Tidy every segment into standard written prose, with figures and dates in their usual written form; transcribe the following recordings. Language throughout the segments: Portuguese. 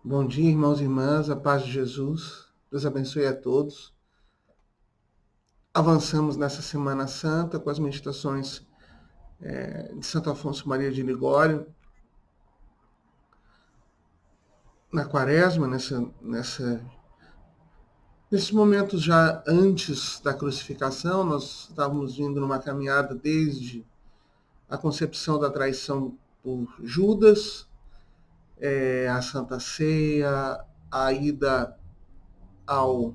Bom dia, irmãos e irmãs, a paz de Jesus. Deus abençoe a todos. Avançamos nessa Semana Santa com as meditações de Santo Afonso Maria de Ligório, na Quaresma, nesses momentos já antes da crucificação. Nós estávamos vindo numa caminhada desde a concepção da traição por Judas, a Santa Ceia, a ida ao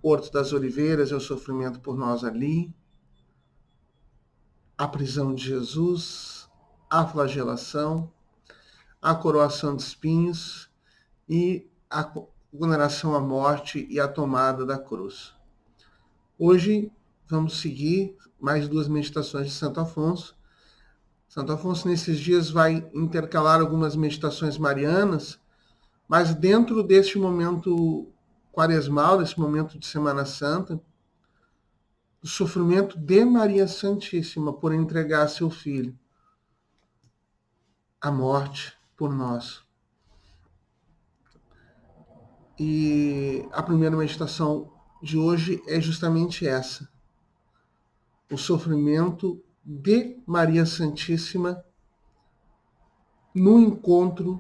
Horto das Oliveiras, o sofrimento por nós ali, a prisão de Jesus, a flagelação, a coroação de espinhos e a condenação à morte e a tomada da cruz. Hoje vamos seguir mais duas meditações de Santo Afonso. Santo Afonso, nesses dias, vai intercalar algumas meditações marianas, mas dentro deste momento quaresmal, desse momento de Semana Santa, o sofrimento de Maria Santíssima por entregar seu filho à morte por nós. E a primeira meditação de hoje é justamente essa: o sofrimento de Maria Santíssima no encontro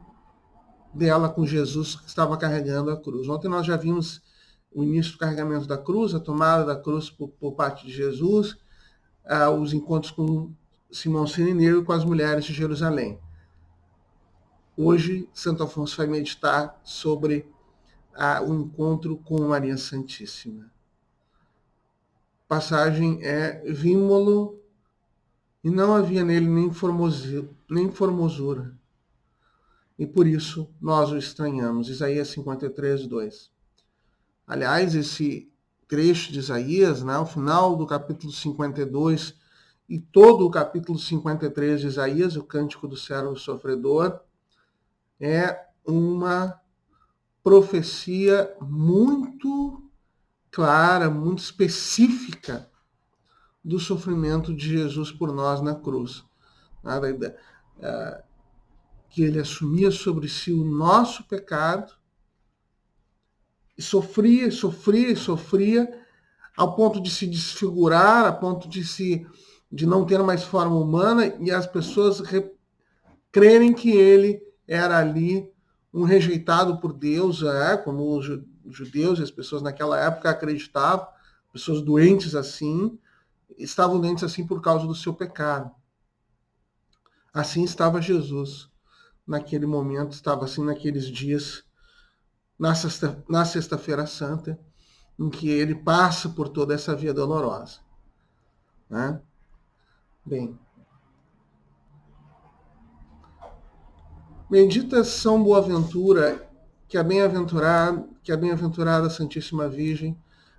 dela com Jesus, que estava carregando a cruz. Ontem nós já vimos o início do carregamento da cruz, a tomada da cruz por parte de Jesus, os encontros com Simão Sirineiro e com as mulheres de Jerusalém. Hoje, Santo Afonso vai meditar sobre o encontro com Maria Santíssima. A passagem é: vimo-lo e não havia nele nem formosura, e por isso nós o estranhamos. Isaías 53, 2. Aliás, esse trecho de Isaías, o final do capítulo 52 e todo o capítulo 53 de Isaías, o Cântico do Servo Sofredor, é uma profecia muito clara, muito específica do sofrimento de Jesus por nós na cruz. Que ele assumia sobre si o nosso pecado e sofria, ao ponto de se desfigurar, a ponto de não ter mais forma humana, e as pessoas crerem que ele era ali um rejeitado por Deus, como os judeus e as pessoas naquela época acreditavam, pessoas doentes assim, estavam doentes assim por causa do seu pecado. Assim estava Jesus naquele momento, estava assim naqueles dias, na Sexta-feira Santa, em que ele passa por toda essa via dolorosa. Né? Bem, bendita São Boaventura, que a bem-aventurada Santíssima Virgem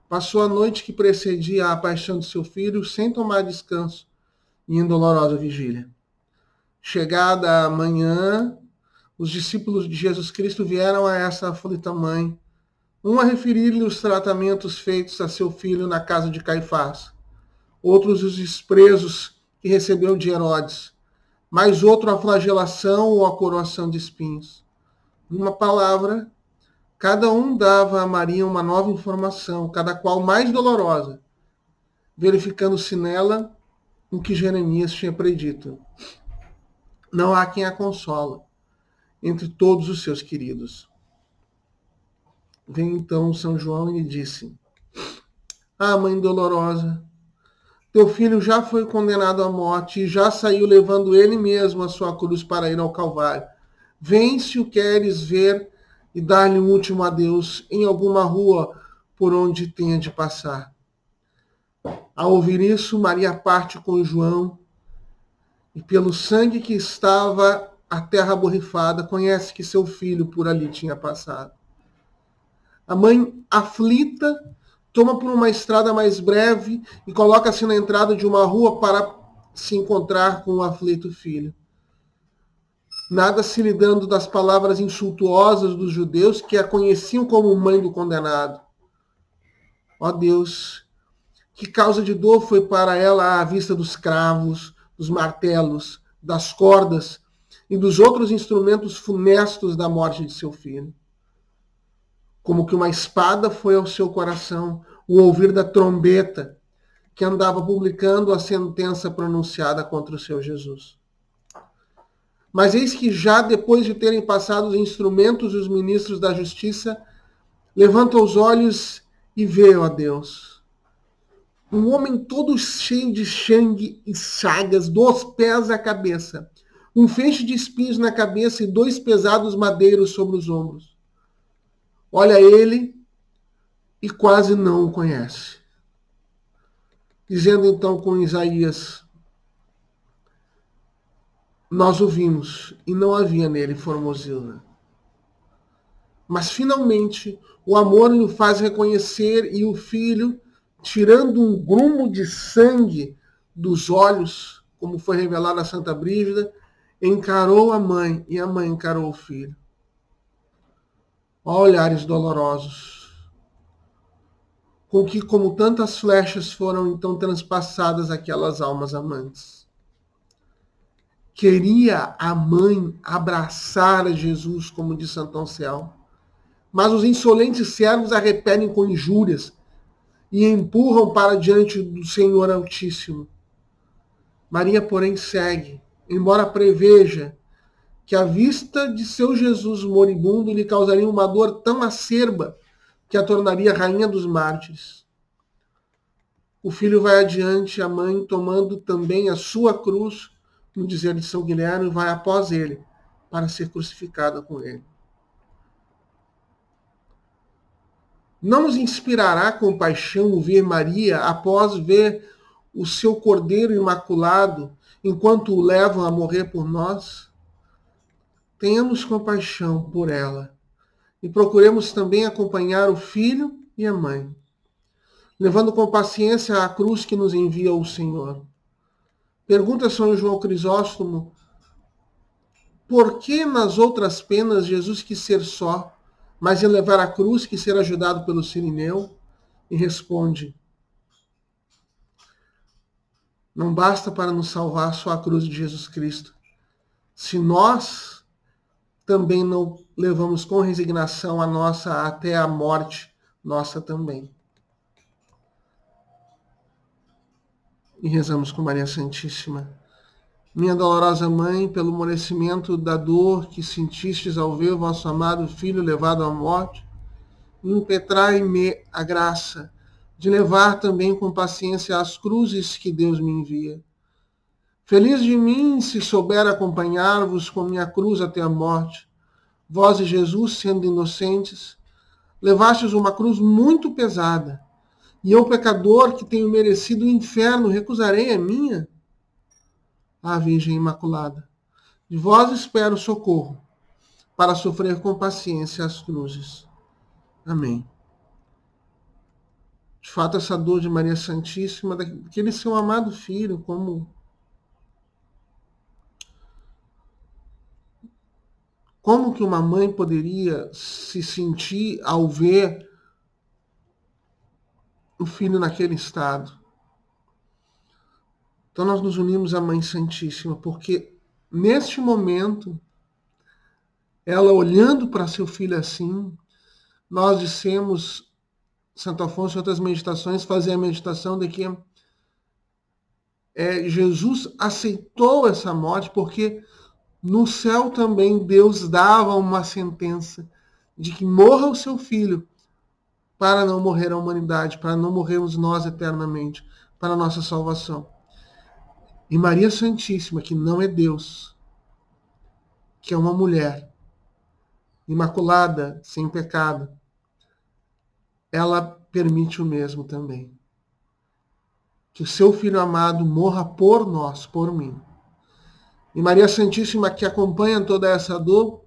passou a noite que precedia a paixão de seu filho sem tomar descanso e em dolorosa vigília. Chegada a manhã, os discípulos de Jesus Cristo vieram a essa aflita mãe, um a referir-lhe os tratamentos feitos a seu filho na casa de Caifás, outros os desprezos que recebeu de Herodes, mais outro a flagelação ou a coroação de espinhos. Numa palavra, cada um dava a Maria uma nova informação, cada qual mais dolorosa, verificando-se nela o que Jeremias tinha predito. Não há quem a consola entre todos os seus queridos. Vem então São João e lhe disse: Mãe dolorosa, teu filho já foi condenado à morte e já saiu levando ele mesmo a sua cruz para ir ao Calvário. Vem, se o queres ver, e dar-lhe um último adeus em alguma rua por onde tenha de passar. Ao ouvir isso, Maria parte com João, e pelo sangue que estava a terra borrifada, conhece que seu filho por ali tinha passado. A mãe, aflita, toma por uma estrada mais breve e coloca-se na entrada de uma rua para se encontrar com o aflito filho. Nada se lhe dando das palavras insultuosas dos judeus que a conheciam como mãe do condenado. Ó Deus, que causa de dor foi para ela a vista dos cravos, dos martelos, das cordas e dos outros instrumentos funestos da morte de seu filho. Como que uma espada foi ao seu coração o ouvir da trombeta que andava publicando a sentença pronunciada contra o seu Jesus. Mas eis que já depois de terem passado os instrumentos e os ministros da justiça, levanta os olhos e vê, ó Deus, um homem todo cheio de sangue e chagas, dos pés à cabeça, um feixe de espinhos na cabeça e 2 pesados madeiros sobre os ombros. Olha ele e quase não o conhece. Dizendo então com Isaías, nós o vimos e não havia nele formosura. Mas finalmente o amor lhe faz reconhecer e o filho, tirando um grumo de sangue dos olhos, como foi revelado a Santa Brígida, encarou a mãe e a mãe encarou o filho. Ó olhares dolorosos, com que como tantas flechas foram então transpassadas aquelas almas amantes. Queria a mãe abraçar a Jesus, como diz Santo Anselmo, mas os insolentes servos a repelem com injúrias e empurram para diante do Senhor Altíssimo. Maria, porém, segue, embora preveja que a vista de seu Jesus moribundo lhe causaria uma dor tão acerba que a tornaria rainha dos mártires. O filho vai adiante, a mãe, tomando também a sua cruz, no dizer de São Guilherme, vai após ele, para ser crucificada com ele. Não nos inspirará compaixão o ver Maria após ver o seu Cordeiro Imaculado, enquanto o levam a morrer por nós? Tenhamos compaixão por ela e procuremos também acompanhar o filho e a mãe, levando com paciência a cruz que nos envia o Senhor. Pergunta São João Crisóstomo, por que nas outras penas Jesus quis ser só, mas em levar a cruz quis ser ajudado pelo Cirineu? E responde, não basta para nos salvar só a cruz de Jesus Cristo. Se nós também não levamos com resignação a nossa até a morte, nossa também. E rezamos com Maria Santíssima. Minha dolorosa Mãe, pelo merecimento da dor que sentistes ao ver vosso amado Filho levado à morte, impetrai-me a graça de levar também com paciência as cruzes que Deus me envia. Feliz de mim se souber acompanhar-vos com minha cruz até a morte. Vós e Jesus, sendo inocentes, levastes uma cruz muito pesada, e eu, pecador, que tenho merecido o inferno, recusarei a minha? Ah, Virgem Imaculada, de vós espero socorro, para sofrer com paciência as cruzes. Amém. De fato, essa dor de Maria Santíssima, daquele seu amado filho, como que uma mãe poderia se sentir ao ver o filho naquele estado? Então nós nos unimos à Mãe Santíssima, porque neste momento, ela olhando para seu filho assim, nós dissemos, Santo Afonso em outras meditações, fazer a meditação de que Jesus aceitou essa morte, porque no céu também Deus dava uma sentença de que morra o seu filho, para não morrer a humanidade, para não morrermos nós eternamente, para a nossa salvação. E Maria Santíssima, que não é Deus, que é uma mulher imaculada, sem pecado, ela permite o mesmo também. Que o seu Filho amado morra por nós, por mim. E Maria Santíssima, que acompanha toda essa dor,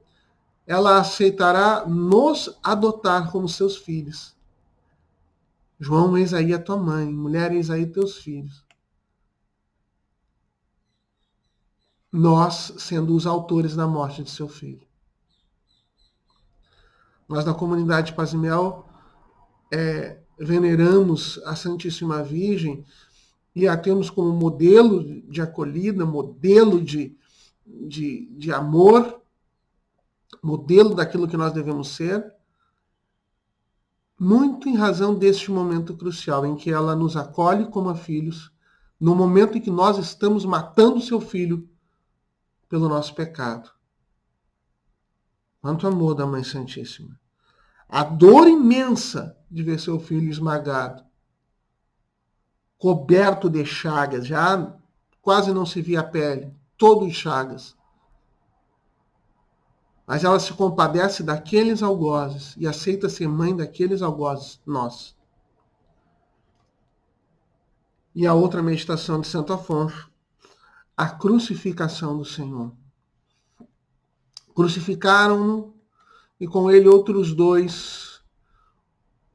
ela aceitará nos adotar como seus filhos. João, eis aí a tua mãe. Mulher, eis aí teus filhos. Nós sendo os autores da morte de seu filho. Nós, da comunidade Paz e Mel, veneramos a Santíssima Virgem e a temos como modelo de acolhida, modelo de de amor, modelo daquilo que nós devemos ser, muito em razão deste momento crucial em que ela nos acolhe como filhos, no momento em que nós estamos matando seu filho pelo nosso pecado. Quanto amor da Mãe Santíssima. A dor imensa de ver seu filho esmagado, coberto de chagas, já quase não se via a pele, todo em chagas. Mas ela se compadece daqueles algozes e aceita ser mãe daqueles algozes, nós. E a outra meditação de Santo Afonso, a crucificação do Senhor. Crucificaram-no e com ele outros dois,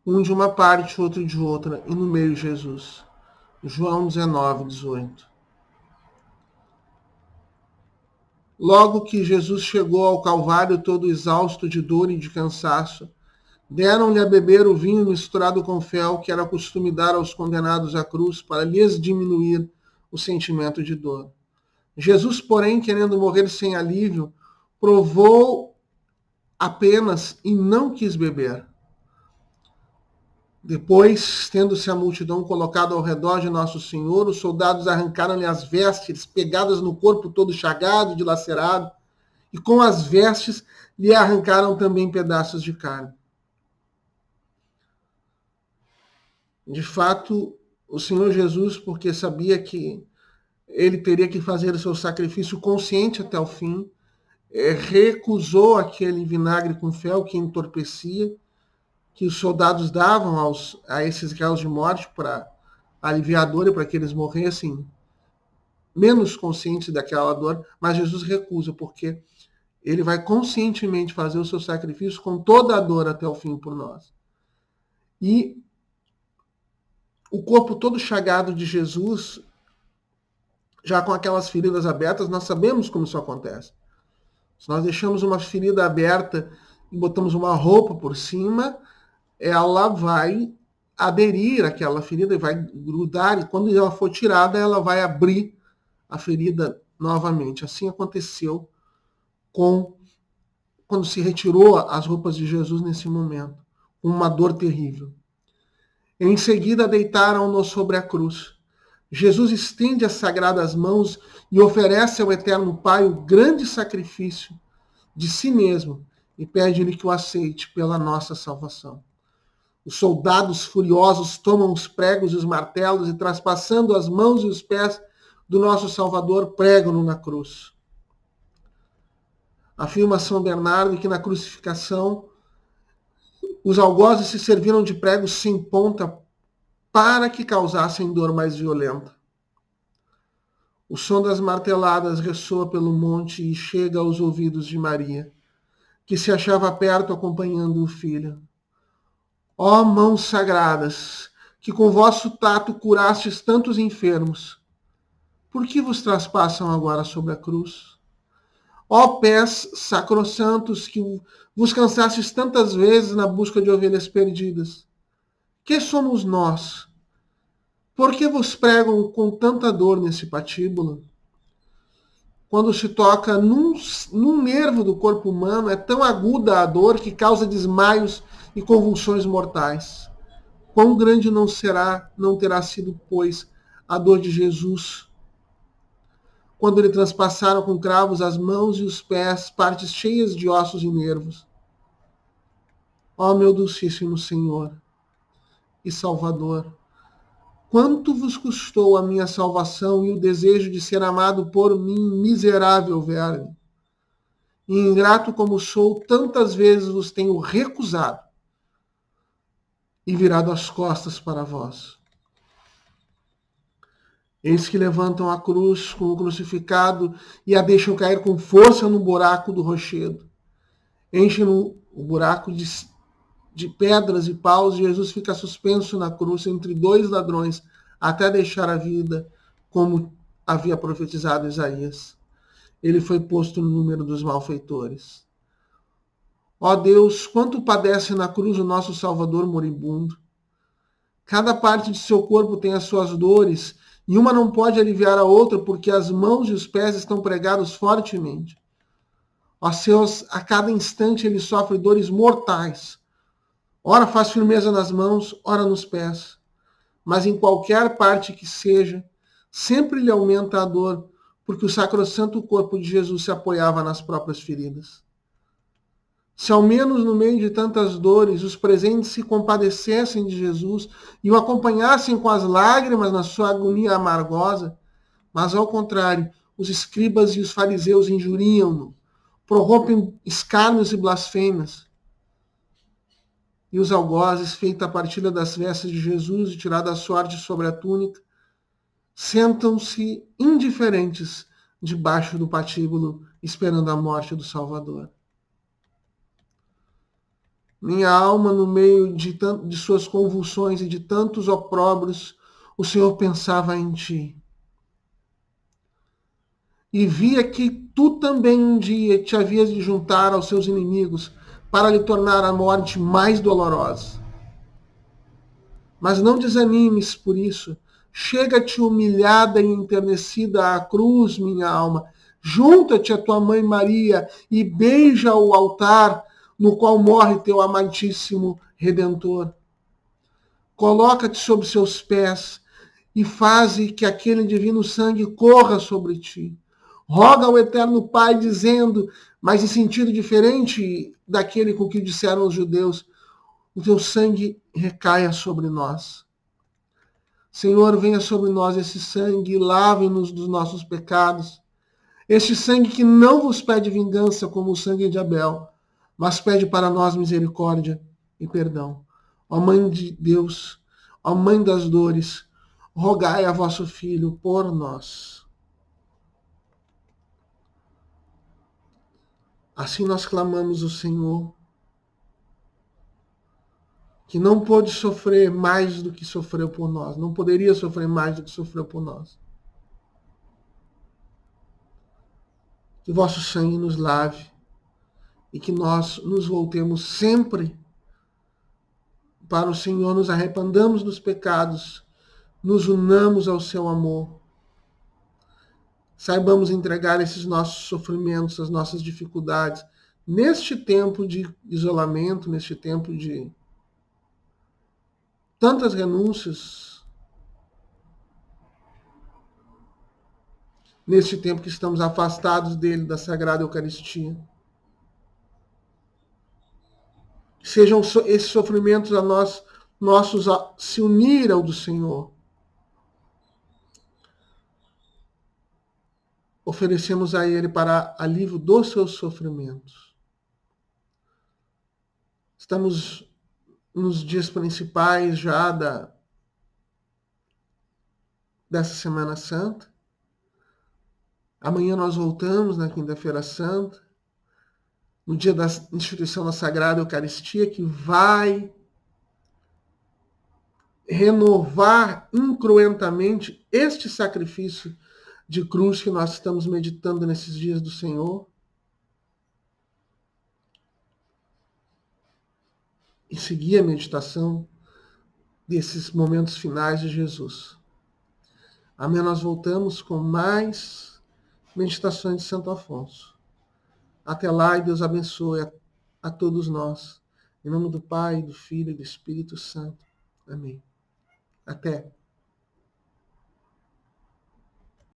um de uma parte, outro de outra, e no meio Jesus. João 19, 18. Logo que Jesus chegou ao Calvário todo exausto de dor e de cansaço, deram-lhe a beber o vinho misturado com fel que era costume dar aos condenados à cruz para lhes diminuir o sentimento de dor. Jesus, porém, querendo morrer sem alívio, provou apenas e não quis beber. Depois, tendo-se a multidão colocado ao redor de Nosso Senhor, os soldados arrancaram-lhe as vestes, pegadas no corpo todo chagado e dilacerado, e com as vestes lhe arrancaram também pedaços de carne. De fato, o Senhor Jesus, porque sabia que ele teria que fazer o seu sacrifício consciente até o fim, recusou aquele vinagre com fel que entorpecia, que os soldados davam a esses réus de morte para aliviar a dor e para que eles morressem menos conscientes daquela dor, mas Jesus recusa, porque ele vai conscientemente fazer o seu sacrifício com toda a dor até o fim por nós. E o corpo todo chagado de Jesus, já com aquelas feridas abertas, nós sabemos como isso acontece. Se nós deixamos uma ferida aberta e botamos uma roupa por cima, ela vai aderir àquela ferida e vai grudar, e quando ela for tirada, ela vai abrir a ferida novamente. Assim aconteceu quando se retirou as roupas de Jesus nesse momento, uma dor terrível. Em seguida, deitaram-no sobre a cruz. Jesus estende as sagradas mãos e oferece ao Eterno Pai o grande sacrifício de si mesmo e pede-lhe que o aceite pela nossa salvação. Os soldados furiosos tomam os pregos e os martelos e, traspassando as mãos e os pés do nosso Salvador, pregam-no na cruz. Afirma São Bernardo que na crucificação os algozes se serviram de pregos sem ponta para que causassem dor mais violenta. O som das marteladas ressoa pelo monte e chega aos ouvidos de Maria, que se achava perto acompanhando o filho. Ó mãos sagradas, que com vosso tato curastes tantos enfermos, por que vos traspassam agora sobre a cruz? Ó pés sacrossantos, que vos cansastes tantas vezes na busca de ovelhas perdidas, que somos nós? Por que vos pregam com tanta dor nesse patíbulo? Quando se toca num nervo do corpo humano, é tão aguda a dor que causa desmaios e convulsões mortais. Quão grande não terá sido, pois, a dor de Jesus, quando lhe transpassaram com cravos as mãos e os pés, partes cheias de ossos e nervos. Ó meu Dulcíssimo Senhor e Salvador, quanto vos custou a minha salvação e o desejo de ser amado por mim, miserável verme? E ingrato como sou, tantas vezes vos tenho recusado e virado as costas para vós. Eis que levantam a cruz com o crucificado e a deixam cair com força no buraco do rochedo. Enchem o buraco de pedras e paus, e Jesus fica suspenso na cruz entre dois ladrões até deixar a vida, como havia profetizado Isaías. Ele foi posto no número dos malfeitores. Ó Deus, quanto padece na cruz o nosso Salvador moribundo. Cada parte de seu corpo tem as suas dores, e uma não pode aliviar a outra porque as mãos e os pés estão pregados fortemente. A cada instante ele sofre dores mortais. Ora faz firmeza nas mãos, ora nos pés. Mas em qualquer parte que seja, sempre lhe aumenta a dor, porque o sacrossanto corpo de Jesus se apoiava nas próprias feridas. Se ao menos no meio de tantas dores os presentes se compadecessem de Jesus e o acompanhassem com as lágrimas na sua agonia amargosa, mas ao contrário, os escribas e os fariseus injuriam-no, prorrompem escárnios e blasfêmias. E os algozes, feita a partilha das vestes de Jesus e tirada a sorte sobre a túnica, sentam-se indiferentes debaixo do patíbulo, esperando a morte do Salvador. Minha alma, no meio de suas convulsões e de tantos opróbrios, o Senhor pensava em ti. E via que tu também um dia te havias de juntar aos seus inimigos para lhe tornar a morte mais dolorosa. Mas não desanimes por isso. Chega-te humilhada e enternecida à cruz, minha alma. Junta-te à tua mãe Maria e beija o altar no qual morre teu amantíssimo Redentor. Coloca-te sobre seus pés e faze que aquele divino sangue corra sobre ti. Roga ao Eterno Pai, dizendo, mas em sentido diferente daquele com que disseram os judeus, o teu sangue recaia sobre nós. Senhor, venha sobre nós esse sangue e lave-nos dos nossos pecados. Este sangue que não vos pede vingança como o sangue de Abel, mas pede para nós misericórdia e perdão. Ó Mãe de Deus, ó Mãe das dores, rogai a vosso Filho por nós. Assim nós clamamos o Senhor, que não pôde sofrer mais do que sofreu por nós, não poderia sofrer mais do que sofreu por nós. Que vosso sangue nos lave e que nós nos voltemos sempre para o Senhor, nos arrependamos dos pecados, nos unamos ao seu amor. Saibamos entregar esses nossos sofrimentos, as nossas dificuldades, neste tempo de isolamento, neste tempo de tantas renúncias, neste tempo que estamos afastados dele, da Sagrada Eucaristia. Sejam esses sofrimentos a nós, nossos a se unir ao do Senhor. Oferecemos a Ele para alívio dos seus sofrimentos. Estamos nos dias principais já dessa Semana Santa. Amanhã nós voltamos na Quinta-feira Santa, no dia da instituição da Sagrada Eucaristia, que vai renovar incruentamente este sacrifício de cruz que nós estamos meditando nesses dias do Senhor. E seguir a meditação desses momentos finais de Jesus. Amanhã nós voltamos com mais meditações de Santo Afonso. Até lá e Deus abençoe a todos nós. Em nome do Pai, do Filho e do Espírito Santo. Amém. Até.